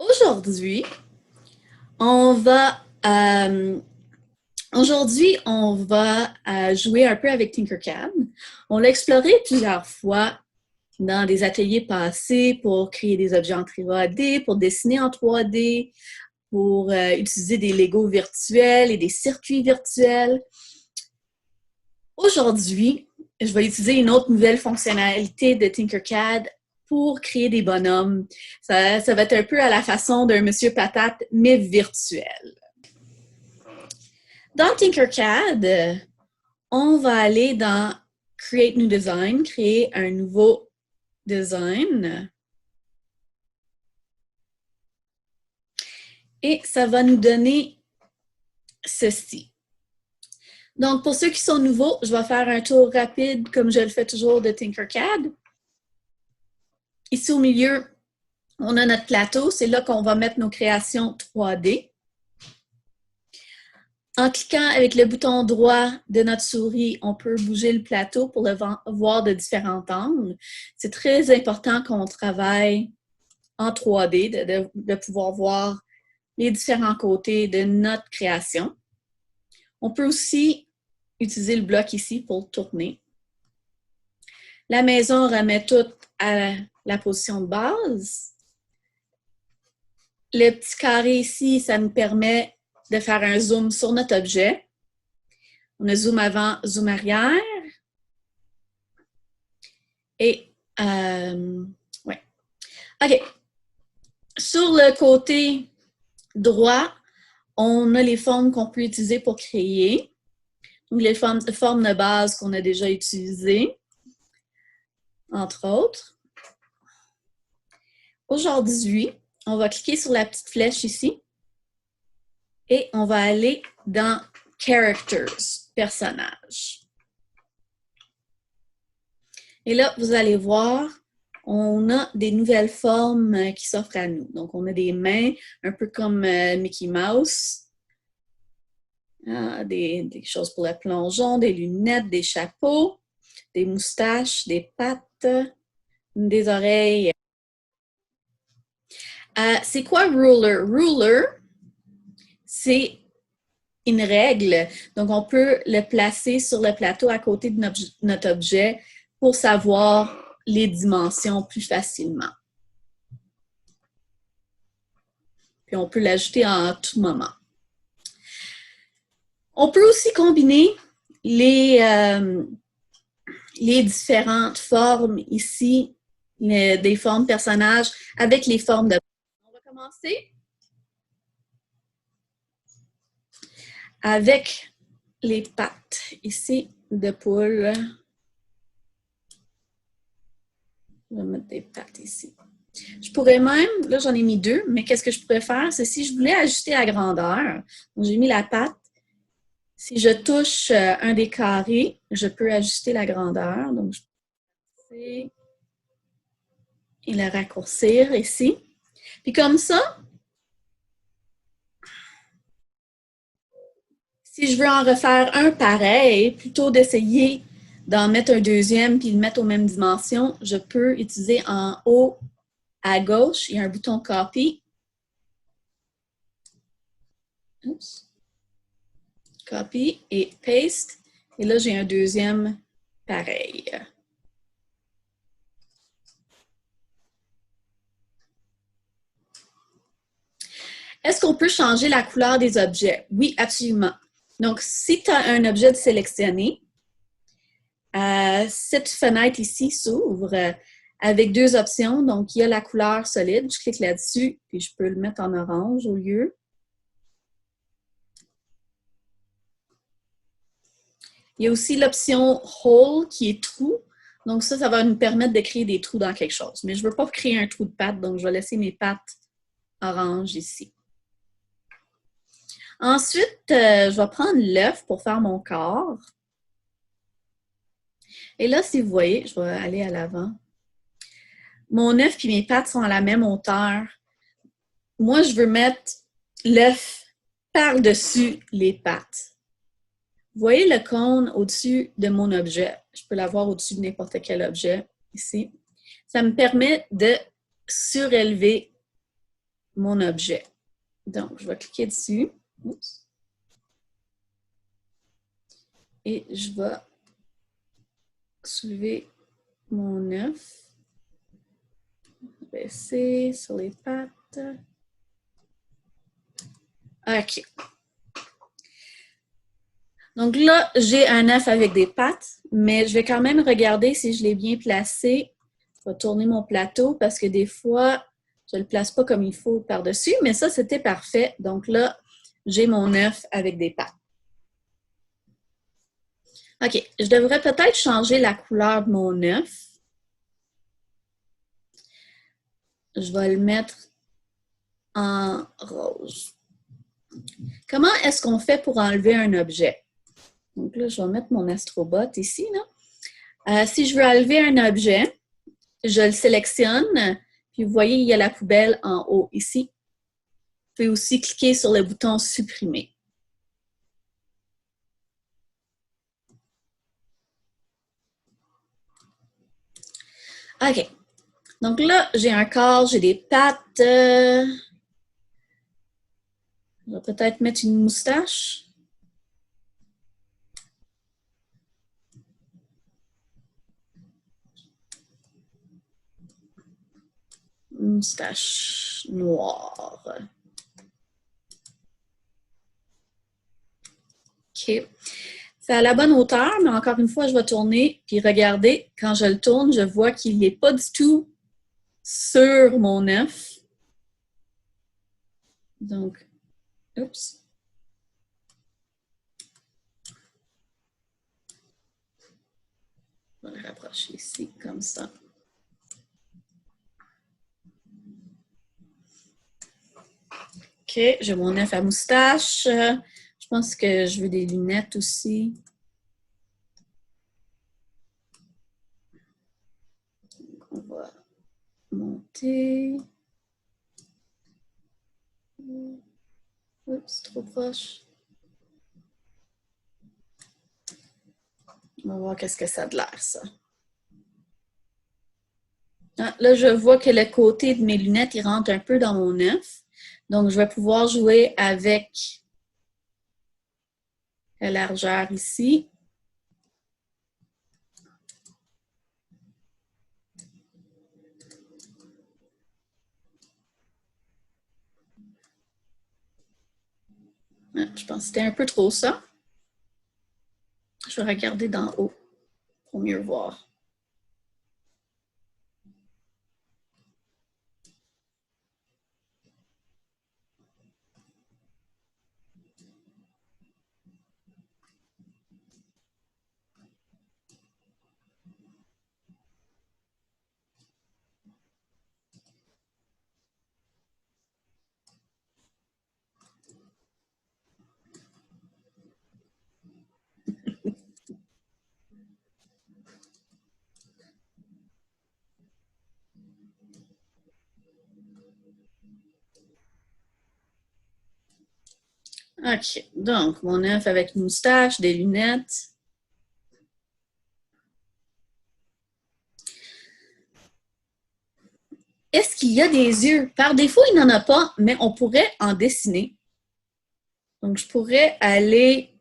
Aujourd'hui, on va, jouer un peu avec Tinkercad. On l'a exploré plusieurs fois dans des ateliers passés pour créer des objets en 3D, pour dessiner en 3D, pour utiliser des Legos virtuels et des circuits virtuels. Aujourd'hui, je vais utiliser une autre nouvelle fonctionnalité de Tinkercad pour créer des bonhommes. Ça va être un peu à la façon d'un Monsieur Patate, mais virtuel. Dans Tinkercad, on va aller dans Create New Design, créer un nouveau design. Et ça va nous donner ceci. Donc, pour ceux qui sont nouveaux, je vais faire un tour rapide, comme je le fais toujours, de Tinkercad. Ici, au milieu, on a notre plateau. C'est là qu'on va mettre nos créations 3D. En cliquant avec le bouton droit de notre souris, on peut bouger le plateau pour le voir de différents angles. C'est très important qu'on travaille en 3D, de pouvoir voir les différents côtés de notre création. On peut aussi utiliser le bloc ici pour tourner. La maison remet tout à la position de base. Le petit carré ici, ça nous permet de faire un zoom sur notre objet. On a zoom avant, zoom arrière. Et, ouais. OK. Sur le côté droit, on a les formes qu'on peut utiliser pour créer. Donc, les formes de base qu'on a déjà utilisées, entre autres. Aujourd'hui, on va cliquer sur la petite flèche ici et on va aller dans Characters, personnages. Et là, vous allez voir, on a des nouvelles formes qui s'offrent à nous. Donc, on a des mains, un peu comme Mickey Mouse. Des choses pour le plongeon, des lunettes, des chapeaux, des moustaches, des pattes, des oreilles. C'est quoi ruler? Ruler, c'est une règle. Donc, on peut le placer sur le plateau à côté de notre objet pour savoir les dimensions plus facilement. Puis, on peut l'ajouter en tout moment. On peut aussi combiner les différentes formes ici, des formes personnages avec les formes de... On va commencer avec les pattes ici de poule. Je vais mettre des pattes ici. Je pourrais même, là j'en ai mis deux, mais qu'est-ce que je pourrais faire? C'est si je voulais ajuster la grandeur. Donc j'ai mis la patte. Si je touche un des carrés, je peux ajuster la grandeur. Donc je peux et la raccourcir ici. Puis comme ça, si je veux en refaire un pareil, plutôt d'essayer d'en mettre un deuxième puis de le mettre aux mêmes dimensions, je peux utiliser en haut à gauche, il y a un bouton Copy. Oups. Copy et Paste. Et là, j'ai un deuxième pareil. Est-ce qu'on peut changer la couleur des objets? Oui, absolument. Donc, si tu as un objet de sélectionner, cette fenêtre ici s'ouvre avec deux options. Donc, il y a la couleur solide. Je clique là-dessus, puis je peux le mettre en orange au lieu. Il y a aussi l'option Hole qui est trou. Donc, ça va nous permettre de créer des trous dans quelque chose. Mais je ne veux pas créer un trou de patte, donc je vais laisser mes pattes orange ici. Ensuite, je vais prendre l'œuf pour faire mon corps. Et là, si vous voyez, je vais aller à l'avant. Mon œuf et mes pattes sont à la même hauteur. Moi, je veux mettre l'œuf par-dessus les pattes. Vous voyez le cône au-dessus de mon objet. Je peux l'avoir au-dessus de n'importe quel objet, ici. Ça me permet de surélever mon objet. Donc, je vais cliquer dessus. Oups. Et je vais soulever mon œuf. Baisser sur les pattes. OK. Donc là, j'ai un œuf avec des pattes, mais je vais quand même regarder si je l'ai bien placé. Je vais tourner mon plateau parce que des fois, je ne le place pas comme il faut par-dessus, mais ça, c'était parfait. Donc là, j'ai mon œuf avec des pattes. OK, je devrais peut-être changer la couleur de mon œuf. Je vais le mettre en rose. Comment est-ce qu'on fait pour enlever un objet? Donc là, je vais mettre mon astrobot ici. Si je veux enlever un objet, je le sélectionne, puis vous voyez, il y a la poubelle en haut ici. Vous pouvez aussi cliquer sur le bouton supprimer. OK. Donc là, j'ai un corps, j'ai des pattes. Je vais peut-être mettre une moustache. Une moustache noire. OK. C'est à la bonne hauteur, mais encore une fois, je vais tourner. Puis regardez, quand je le tourne, je vois qu'il n'est pas du tout sur mon œuf. Donc, oups. Je vais le rapprocher ici, comme ça. OK, j'ai mon œuf à moustache. Je pense que je veux des lunettes aussi. Donc, on va monter. Oups, trop proche. On va voir qu'est-ce que ça a de l'air, ça. Ah, là, je vois que le côté de mes lunettes, il rentre un peu dans mon œuf. Donc, je vais pouvoir jouer avec la largeur ici. Ah, je pense que c'était un peu trop ça. Je vais regarder d'en haut pour mieux voir. OK. Donc, mon œuf avec une moustache, des lunettes. Est-ce qu'il y a des yeux? Par défaut, il n'en a pas, mais on pourrait en dessiner. Donc, je pourrais aller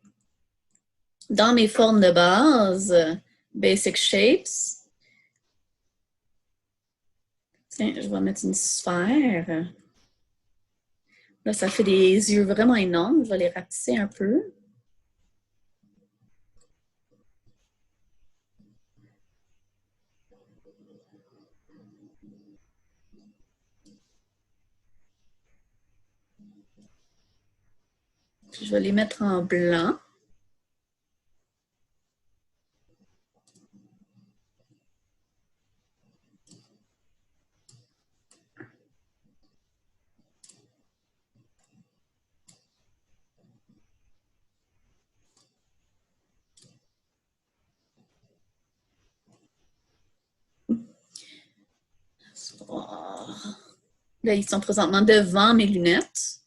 dans mes formes de base, Basic Shapes. Tiens, je vais mettre une sphère. Là, ça fait des yeux vraiment énormes. Je vais les rapetisser un peu. Puis je vais les mettre en blanc. Là, ils sont présentement devant mes lunettes,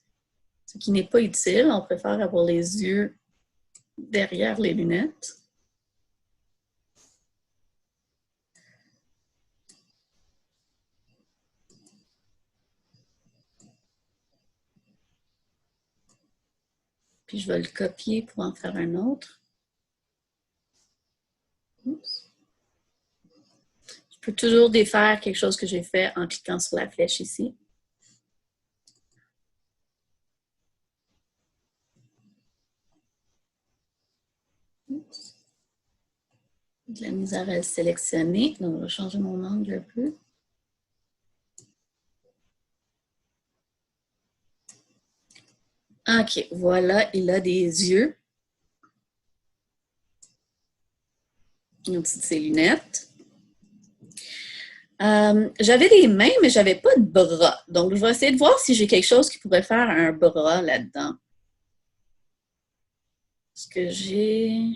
ce qui n'est pas utile. On préfère avoir les yeux derrière les lunettes. Puis je vais le copier pour en faire un autre. Oups. Je peux toujours défaire quelque chose que j'ai fait en cliquant sur la flèche ici. Oups. De la misère à le sélectionner. Donc, je vais changer mon angle un peu. OK, voilà, il a des yeux. Au-dessus de ses lunettes. J'avais des mains, mais je n'avais pas de bras. Donc, je vais essayer de voir si j'ai quelque chose qui pourrait faire un bras là-dedans. Est-ce que j'ai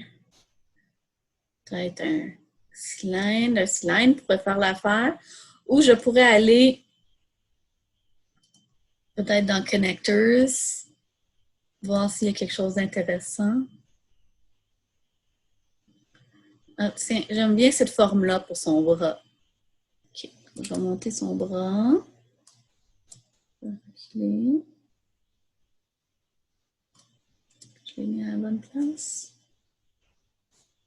peut-être un cylindre? Un cylindre pourrait faire l'affaire. Ou je pourrais aller peut-être dans Connectors, voir s'il y a quelque chose d'intéressant. Ah, tiens, j'aime bien cette forme-là pour son bras. OK, je vais monter son bras. Je l'ai mis à la bonne place.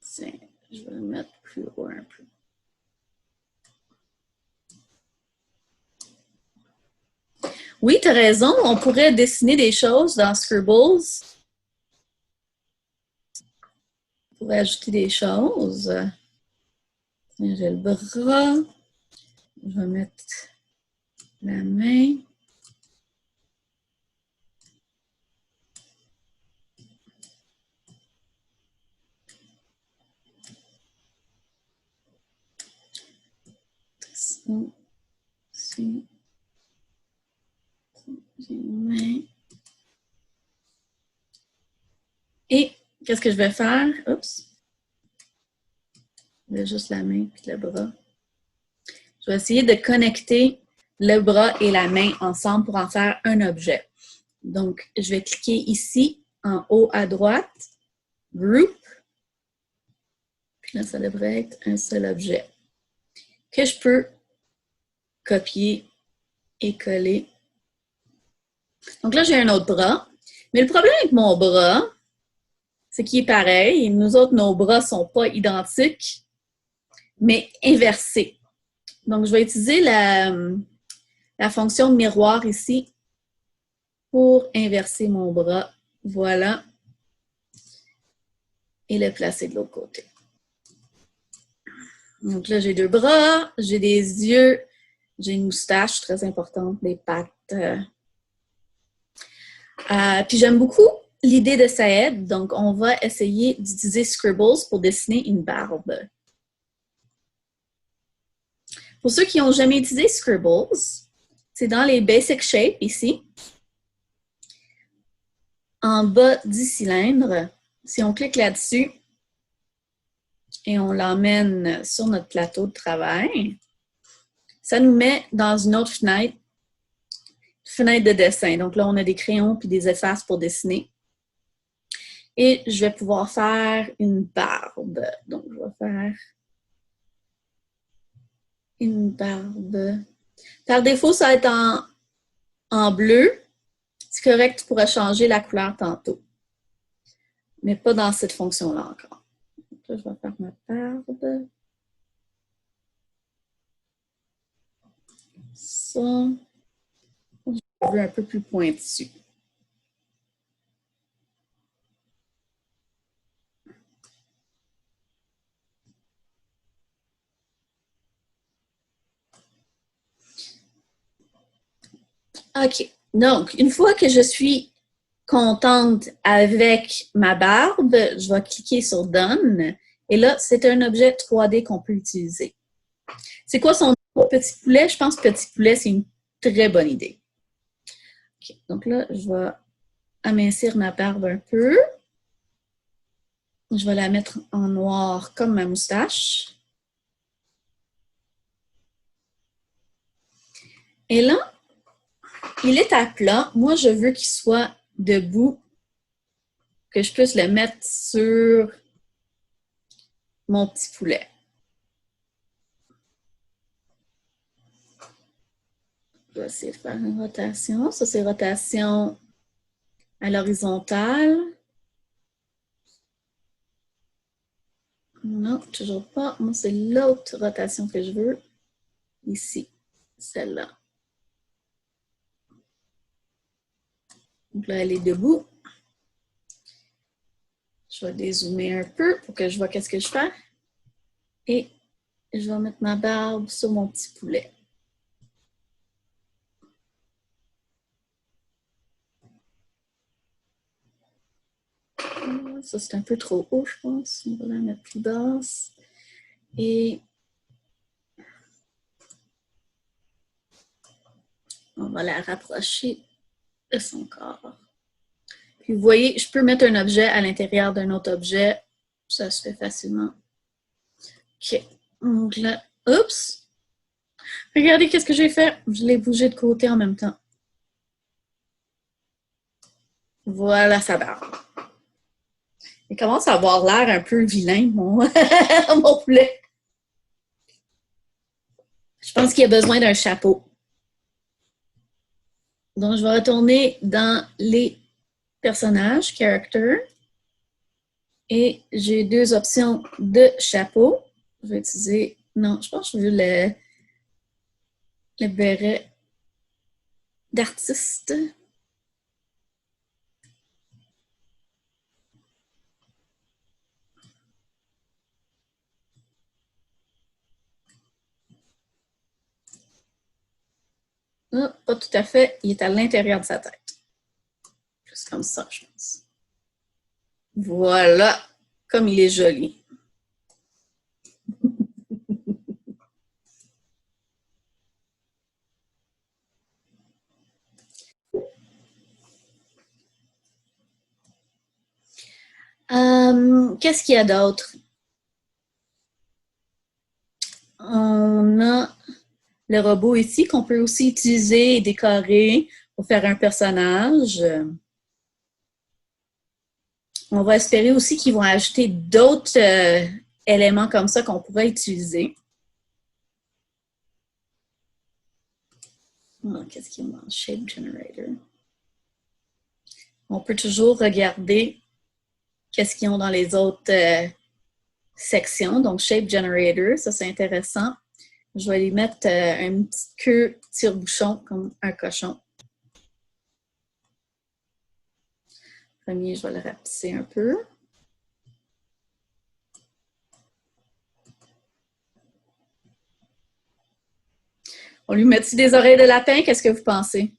Tiens, je vais le mettre plus haut un peu. Oui, tu as raison, on pourrait dessiner des choses dans Scribbles. On pourrait ajouter des choses. Tiens, j'ai le bras. Je vais mettre la main. Ici. J'ai une main. Et qu'est-ce que je vais faire? Oups. J'ai juste la main et le bras. Je vais essayer de connecter le bras et la main ensemble pour en faire un objet. Donc, je vais cliquer ici, en haut à droite, Group. Puis là, ça devrait être un seul objet que je peux copier et coller. Donc là, j'ai un autre bras. Mais le problème avec mon bras, c'est qu'il est pareil. Nous autres, nos bras ne sont pas identiques, mais inversés. Donc, je vais utiliser la fonction miroir ici pour inverser mon bras. Voilà. Et le placer de l'autre côté. Donc là, j'ai deux bras, j'ai des yeux, j'ai une moustache très importante, des pattes. Puis j'aime beaucoup l'idée de Saed, donc on va essayer d'utiliser Scribbles pour dessiner une barbe. Pour ceux qui n'ont jamais utilisé Scribbles, c'est dans les Basic Shapes ici. En bas du cylindre, si on clique là-dessus et on l'emmène sur notre plateau de travail, ça nous met dans une autre fenêtre de dessin. Donc là, on a des crayons puis des effaces pour dessiner. Et je vais pouvoir faire une barbe. Donc, je vais faire une barbe. Par défaut, ça va être en bleu. C'est correct, tu pourras changer la couleur tantôt. Mais pas dans cette fonction-là encore. Donc là, je vais faire ma barbe. Ça. Je veux un peu plus pointu. OK. Donc, une fois que je suis contente avec ma barbe, je vais cliquer sur Done. Et là, c'est un objet 3D qu'on peut utiliser. C'est quoi son nom, Petit Poulet? Je pense que Petit Poulet, c'est une très bonne idée. Okay. Donc là, je vais amincir ma barbe un peu. Je vais la mettre en noir comme ma moustache. Et là, il est à plat. Moi, je veux qu'il soit debout, que je puisse le mettre sur mon petit poulet. Je vais essayer de faire une rotation. Ça, c'est rotation à l'horizontale. Non, toujours pas. Moi, c'est l'autre rotation que je veux. Ici, celle-là. Donc là, elle est debout. Je vais dézoomer un peu pour que je vois qu'est-ce que je fais. Et je vais mettre ma barbe sur mon petit poulet. Ça, c'est un peu trop haut, je pense. On va la mettre plus basse. Et on va la rapprocher de son corps. Puis vous voyez, je peux mettre un objet à l'intérieur d'un autre objet. Ça se fait facilement. OK. Donc là, oups! Regardez qu'est-ce que j'ai fait. Je l'ai bougé de côté en même temps. Voilà sa barbe. Il commence à avoir l'air un peu vilain, mon, mon poulet. Je pense qu'il a besoin d'un chapeau. Donc, je vais retourner dans les personnages, character. Et j'ai deux options de chapeau. Je vais utiliser... Non, je pense que je veux le béret d'artiste. Non, pas tout à fait. Il est à l'intérieur de sa tête. Juste comme ça, je pense. Voilà. Comme il est joli. Qu'est-ce qu'il y a d'autre? On a le robot ici qu'on peut aussi utiliser et décorer pour faire un personnage. On va espérer aussi qu'ils vont ajouter d'autres éléments comme ça qu'on pourrait utiliser. Oh, qu'est-ce qu'il y a dans Shape Generator? On peut toujours regarder qu'est-ce qu'ils ont dans les autres sections. Donc, Shape Generator, ça c'est intéressant. Je vais lui mettre une petite queue tire-bouchon comme un cochon. Premier, je vais le rapetisser un peu. On lui met-tu des oreilles de lapin? Qu'est-ce que vous pensez?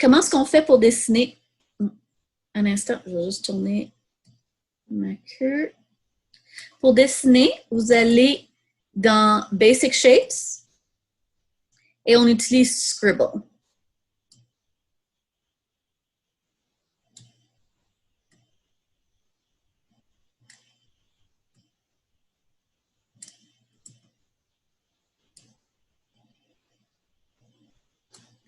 Comment est-ce qu'on fait pour dessiner? Un instant, je vais juste tourner ma queue. Pour dessiner, vous allez dans Basic Shapes et on utilise Scribble.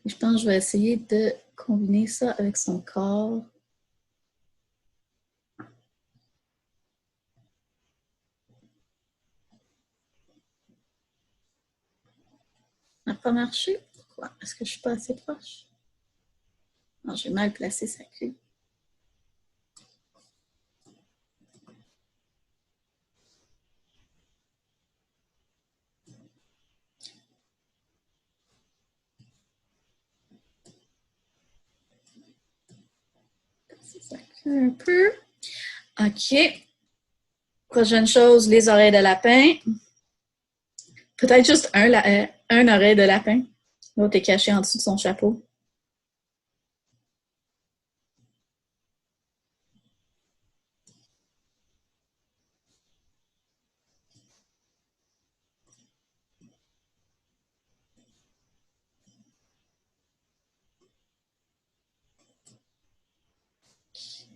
Je pense que je vais essayer de combiner ça avec son corps. Ça n'a pas marché? Pourquoi? Est-ce que je ne suis pas assez proche? Non, j'ai mal placé sa queue. Placer sa queue un peu. OK. Prochaine chose, les oreilles de lapin. Peut-être juste un oreille de lapin. L'autre est caché en dessous de son chapeau.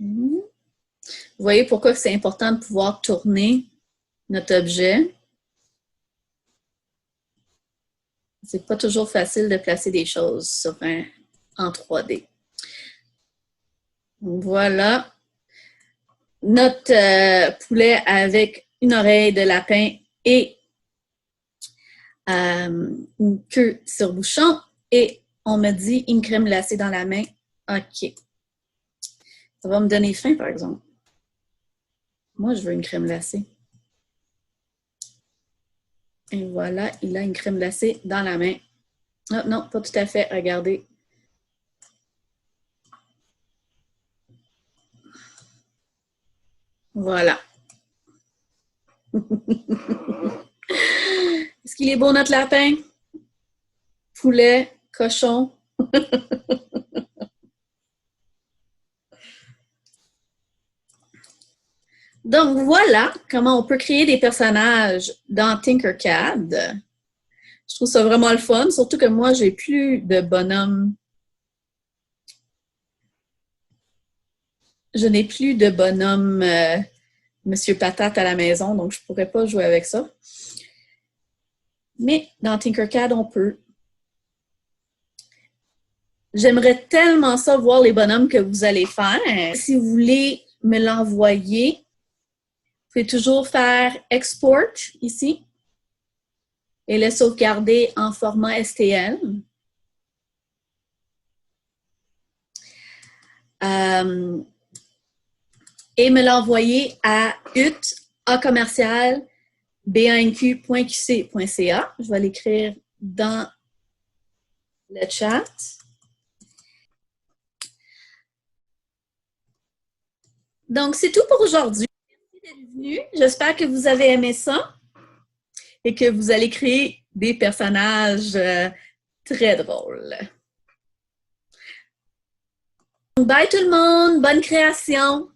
Vous voyez pourquoi c'est important de pouvoir tourner notre objet. C'est pas toujours facile de placer des choses en 3D. Voilà. Notre poulet avec une oreille de lapin et une queue sur bouchon. Et on me dit une crème glacée dans la main. OK. Ça va me donner faim, par exemple. Moi, je veux une crème glacée. Et voilà, il a une crème glacée dans la main. Oh, non, pas tout à fait. Regardez. Voilà. Est-ce qu'il est beau, notre lapin? Poulet, cochon. Donc, voilà comment on peut créer des personnages dans Tinkercad. Je trouve ça vraiment le fun, surtout que moi, j'ai plus de bonhomme. Je n'ai plus de bonhomme Monsieur Patate à la maison, donc je ne pourrais pas jouer avec ça. Mais dans Tinkercad, on peut. J'aimerais tellement ça voir les bonhommes que vous allez faire. Si vous voulez me l'envoyer, vous pouvez toujours faire Export ici et le sauvegarder en format STL. Et me l'envoyer à ut@banq.qc.ca. Je vais l'écrire dans le chat. Donc, c'est tout pour aujourd'hui. Merci d'être venu. J'espère que vous avez aimé ça et que vous allez créer des personnages très drôles. Bye tout le monde! Bonne création!